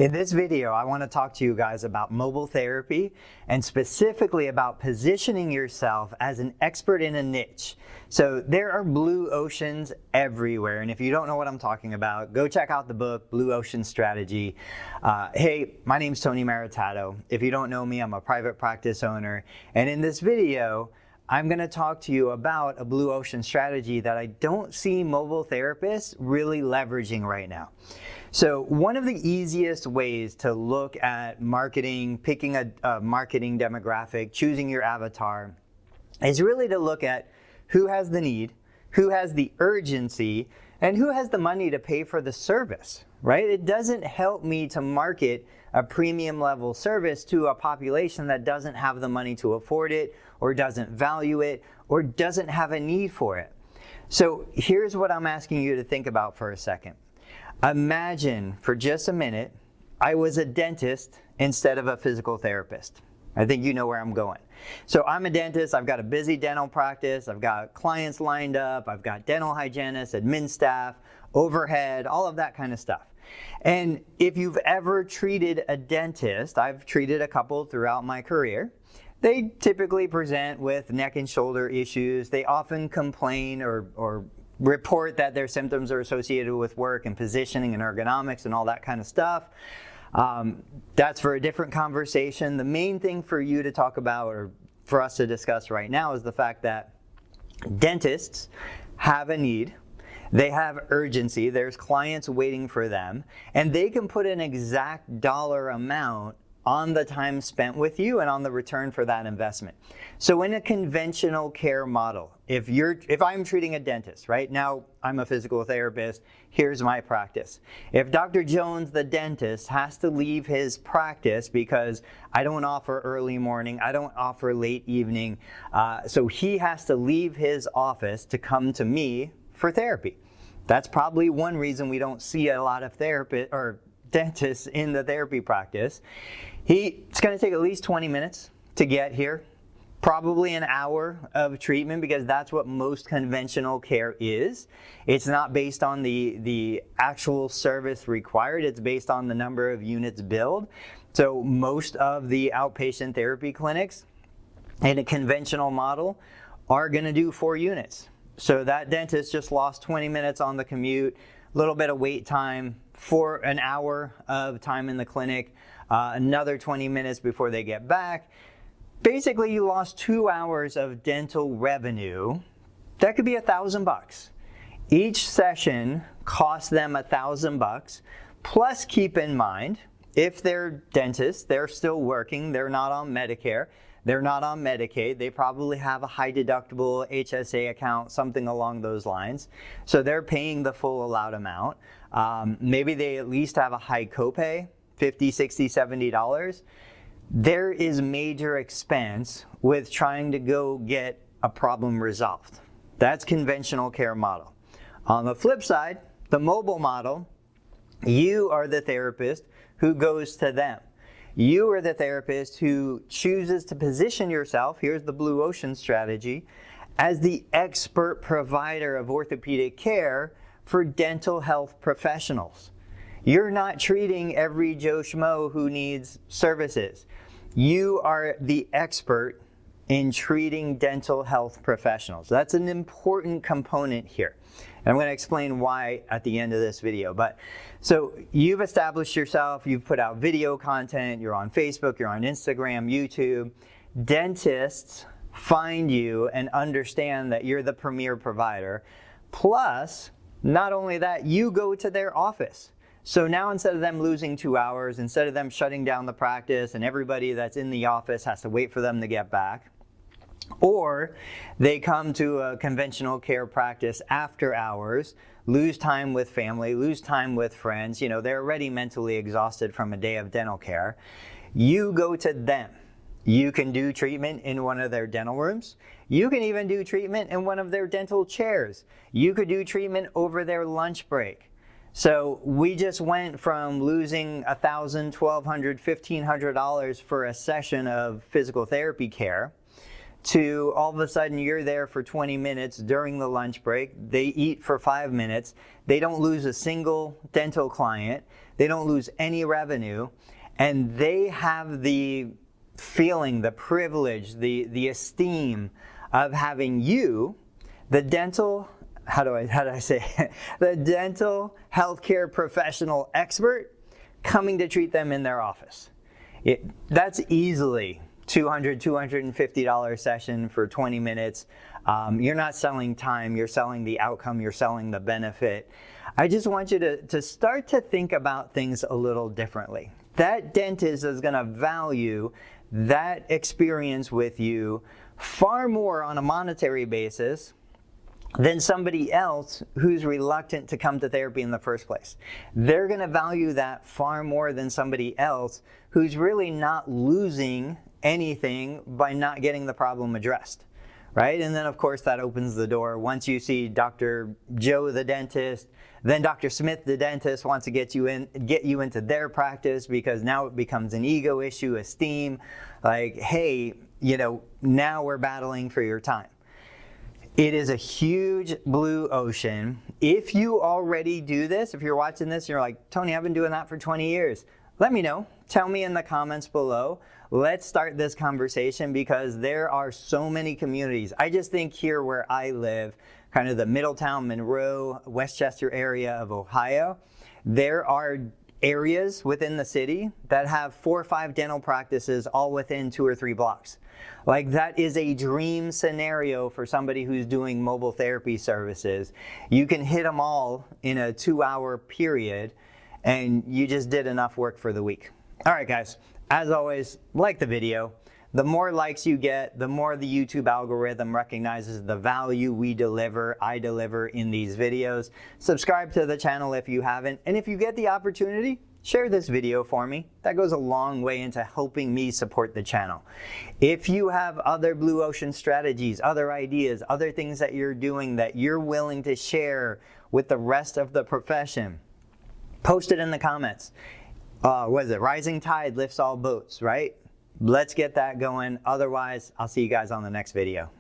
In this video, I want to talk to you guys about mobile therapy and specifically about positioning yourself as an expert in a niche. So there are blue oceans everywhere, and if you don't know what I'm talking about, go check out the book, Blue Ocean Strategy. Hey, my name's Tony Maritato. If you don't know me, I'm a private practice owner, and in this video, I'm going to talk to you about a blue ocean strategy that I don't see mobile therapists really leveraging right now. So one of the easiest ways to look at marketing, picking a marketing demographic, choosing your avatar, is really to look at who has the need, who has the urgency, and who has the money to pay for the service, right? It doesn't help me to market a premium level service to a population that doesn't have the money to afford it, or doesn't value it, or doesn't have a need for it. So here's what I'm asking you to think about for a second. Imagine for just a minute, I was a dentist instead of a physical therapist. I think you know where I'm going. So I'm a dentist, I've got a busy dental practice, I've got clients lined up, I've got dental hygienists, admin staff, overhead, all of that kind of stuff. And if you've ever treated a dentist, I've treated a couple throughout my career, they typically present with neck and shoulder issues. They often complain or report that their symptoms are associated with work and positioning and ergonomics and all that kind of stuff. That's for a different conversation. The main thing for you to talk about, or for us to discuss right now, is the fact that dentists have a need. They have urgency. There's clients waiting for them, and they can put an exact dollar amount on the time spent with you and on the return for that investment. So in a conventional care model, if I'm treating a dentist, right now I'm a physical therapist, here's my practice. If Dr. Jones, the dentist, has to leave his practice because I don't offer early morning, I don't offer late evening, so he has to leave his office to come to me for therapy. That's probably one reason we don't see a lot of therapists or dentists in the therapy practice. It's going to take at least 20 minutes to get here, probably an hour of treatment, because that's what most conventional care is. It's not based on the actual service required, it's based on the number of units billed. So most of the outpatient therapy clinics in a conventional model are going to do 4 units. So that dentist just lost 20 minutes on the commute, a little bit of wait time, for an hour of time in the clinic, another 20 minutes before they get back. Basically, you lost 2 hours of dental revenue. That could be $1,000. Each session costs them $1,000. Plus, keep in mind, if they're dentists, they're still working, they're not on Medicare, they're not on Medicaid, they probably have a high deductible HSA account, something along those lines. So they're paying the full allowed amount. Maybe they at least have a high copay, $50, $60, $70. There is major expense with trying to go get a problem resolved. That's conventional care model. On the flip side, the mobile model, you are the therapist who goes to them. You are the therapist who chooses to position yourself, here's the blue ocean strategy, as the expert provider of orthopedic care for dental health professionals. You're not treating every Joe Schmo who needs services. You are the expert in treating dental health professionals. That's an important component here. And I'm going to explain why at the end of this video. So you've established yourself, you've put out video content, you're on Facebook, you're on Instagram, YouTube. Dentists find you and understand that you're the premier provider. Plus, not only that, you go to their office. So now instead of them losing 2 hours, instead of them shutting down the practice and everybody that's in the office has to wait for them to get back, or they come to a conventional care practice after hours, lose time with family, lose time with friends, they're already mentally exhausted from a day of dental care. You go to them. You can do treatment in one of their dental rooms. You can even do treatment in one of their dental chairs. You could do treatment over their lunch break. So we just went from losing $1,000, $1,200, $1,500 for a session of physical therapy care to all of a sudden you're there for 20 minutes during the lunch break. They eat for 5 minutes. They don't lose a single dental client. they don't lose any revenue, and they have the feeling, the privilege, the esteem of having you, the dental, how do I say it? The dental healthcare professional expert, coming to treat them in their office. That's easily $250 session for 20 minutes. You're not selling time, you're selling the outcome, you're selling the benefit. I just want you to start to think about things a little differently. That dentist is going to value that experience with you far more on a monetary basis than somebody else who's reluctant to come to therapy in the first place. They're going to value that far more than somebody else who's really not losing anything by not getting the problem addressed, right? And then of course that opens the door. Once you see Dr. Joe the dentist, then Dr. Smith the dentist wants to get you into their practice, because now it becomes an ego issue, esteem, like, hey, now we're battling for your time. It is a huge blue ocean. If you already do this, if you're watching this and you're like, Tony, I've been doing that for 20 years, let me know. Tell me in the comments below. Let's start this conversation, because there are so many communities. I just think here where I live, kind of the Middletown, Monroe, Westchester area of Ohio, there are areas within the city that have 4 or 5 dental practices all within 2 or 3 blocks. Like, that is a dream scenario for somebody who's doing mobile therapy services. You can hit them all in a 2-hour period, and you just did enough work for the week. All right, guys, as always, like the video. The more likes you get, the more the YouTube algorithm recognizes the value I deliver in these videos. Subscribe to the channel if you haven't, and if you get the opportunity, share this video for me. That goes a long way into helping me support the channel. If you have other blue ocean strategies, other ideas, other things that you're doing that you're willing to share with the rest of the profession, post it in the comments. What is it? Rising tide lifts all boats, right? Let's get that going. Otherwise, I'll see you guys on the next video.